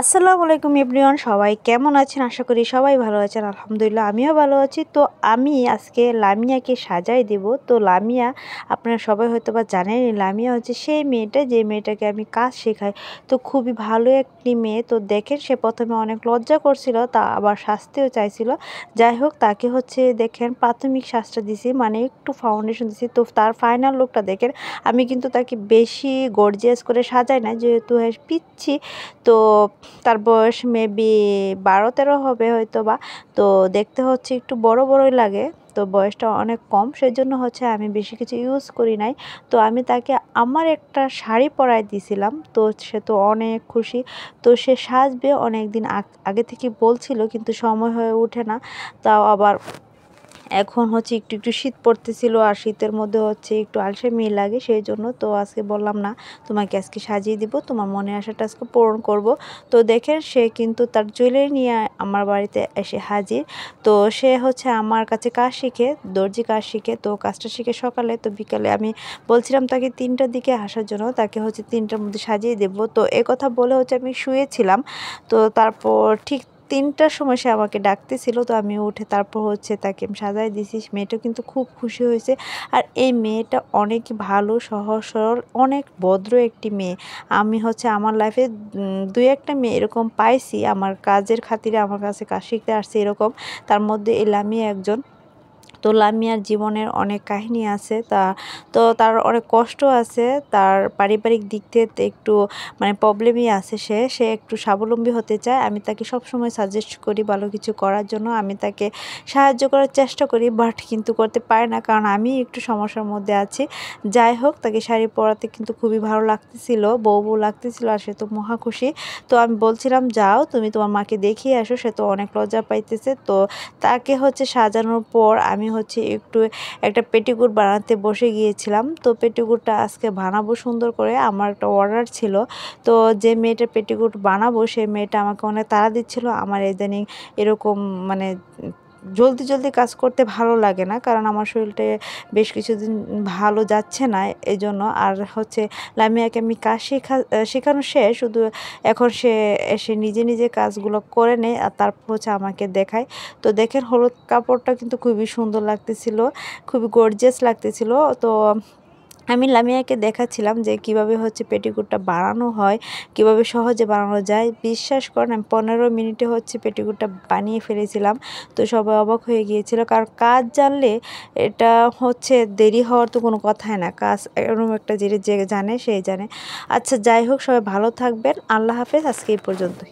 আসসালামু আলাইকুম এভরিওয়ান, সবাই কেমন আছেন? আশা করি সবাই ভালো আছেন। আলহামদুলিল্লাহ আমিও ভালো আছি। তো আমি আজকে লামিয়াকে সাজাই দেব। তো লামিয়া আপনারা সবাই হয়তো বা জানেনই, লামিয়া হচ্ছে সেই মেয়েটা যে মেয়েটাকে আমি কাজ শেখাই। তো খুবই ভালো একটি মেয়ে। তো দেখেন সে প্রথমে অনেক লজ্জা করছিল, তা আবার শাস্তিও চাইছিল। যাই হোক, তাকে হচ্ছে দেখেন প্রাথমিক শাস্তিটা দিছি, মানে একটু ফাউন্ডেশন দিছি। তো তার ফাইনাল লুকটা দেখেন। আমি কিন্তু তাকে বেশি গর্জিয়াস করে সাজাই না, যেহেতু পিচ্ছি। তো তার বয়স মেবি 12-13 হবে হয়তো বা। তো দেখতে হচ্ছে একটু বড় বড়ই লাগে। তো বয়সটা অনেক কম, সেজন্য হচ্ছে আমি বেশি কিছু ইউজ করি নাই। তো আমি তাকে আমার একটা শাড়ি পরাই দিয়েছিলাম। তো সে তো অনেক খুশি। তো সে সাজবে অনেক দিন আগে থেকে বলছিল, কিন্তু সময় হয়ে ওঠে না। তাও আবার এখন হচ্ছে একটু একটু শীত পড়তেছিল, আর শীতের মধ্যে হচ্ছে একটু আলসেমি লাগে, সেই জন্য তো আজকে বললাম না তোমাকে আজকে সাজিয়ে দিব, তোমার মনে আশাটা আজকে পূরণ করব। তো দেখেন সে কিন্তু তার জুয়েলারি নিয়ে আমার বাড়িতে এসে হাজির। তো সে হচ্ছে আমার কাছে কাজ শিখে, দর্জি কাজ শিখে। তো কাজটা শিখে সকালে, তো বিকালে আমি বলছিলাম তাকে 3টার দিকে আসার জন্য, তাকে হচ্ছে 3টার মধ্যে সাজিয়ে দেবো। তো কথা বলে হচ্ছে আমি শুয়েছিলাম। তো তারপর ঠিক 3টার সময় সে আমাকে ডাকতেছিল। তো আমি উঠে তারপর হচ্ছে তাকে আমি সাজাই দিয়েছি। মেয়েটা কিন্তু খুব খুশি হয়েছে। আর এই মেয়েটা অনেক ভালো, সহজ সরল, অনেক ভদ্র একটি মেয়ে। আমি হচ্ছে আমার লাইফে 2-1টা মেয়ে এরকম পাইছি, আমার কাজের খাতিরে আমার কাছে কাজ শিখতে আসছে এরকম। তার মধ্যে এই লামিয়া একজন। তো লামিয়ার জীবনের অনেক কাহিনী আছে, তো তার অনেক কষ্ট আছে। তার পারিবারিক দিক থেকে একটু মানে প্রবলেমই আছে। সে একটু স্বাবলম্বী হতে চায়। আমি তাকে সবসময় সাজেস্ট করি ভালো কিছু করার জন্য, আমি তাকে সাহায্য করার চেষ্টা করি, বাট কিন্তু করতে পারে না, কারণ আমি একটু সমস্যার মধ্যে আছি। যাই হোক, তাকে শাড়ি পরাতে কিন্তু খুবই ভালো লাগতেছিল, বউ লাগতেছিল, আর সে তো মহা খুশি। তো আমি বলছিলাম যাও তুমি তোমার মাকে দেখিয়ে আসো, সে তো অনেক লজ্জা পাইতেছে। তো তাকে হচ্ছে সাজানোর পর আমি হচ্ছে একটু একটা পেটিকোট বানাতে বসে গিয়েছিলাম। তো পেটিকোটটা আজকে বানাবো সুন্দর করে, আমার একটা অর্ডার ছিল। তো যে মেয়েটা পেটিকোট বানাবো সেই মেয়েটা আমাকে অনেক তাড়া দিচ্ছিল। আমার ইদানিং এরকম মানে জলদি জলদি কাজ করতে ভালো লাগে না, কারণ আমার শরীরটা বেশ কিছুদিন ভালো যাচ্ছে না, এই জন্য। আর হচ্ছে লামিয়াকে আমি কাজ শেখানো শেষ, শুধু এখন সে এসে নিজে নিজে কাজগুলো করে নেয়, আর তারপর হচ্ছে আমাকে দেখায়। তো দেখেন হলুদ কাপড়টা কিন্তু খুবই সুন্দর লাগতেছিল, খুবই গর্জিয়াস লাগতেছিল। তো আমি লামিয়াকে দেখাচ্ছিলাম যে কিভাবে হচ্ছে পেটিকোটটা বানানো হয়, কিভাবে সহজে বানানো যায়। বিশ্বাস করেন আমি 15 মিনিটে হচ্ছে পেটিকোটটা বানিয়ে ফেলেছিলাম। তো সবাই অবাক হয়ে গিয়েছিল, কারণ কাজ জানলে এটা হচ্ছে দেরি হওয়ার তো কোনো কথাই না। কাজ এরকম একটা জিনিস যে জানে সেই জানে। আচ্ছা যাই হোক, সবাই ভালো থাকবেন। আল্লাহ হাফেজ। আজকে এই পর্যন্তই।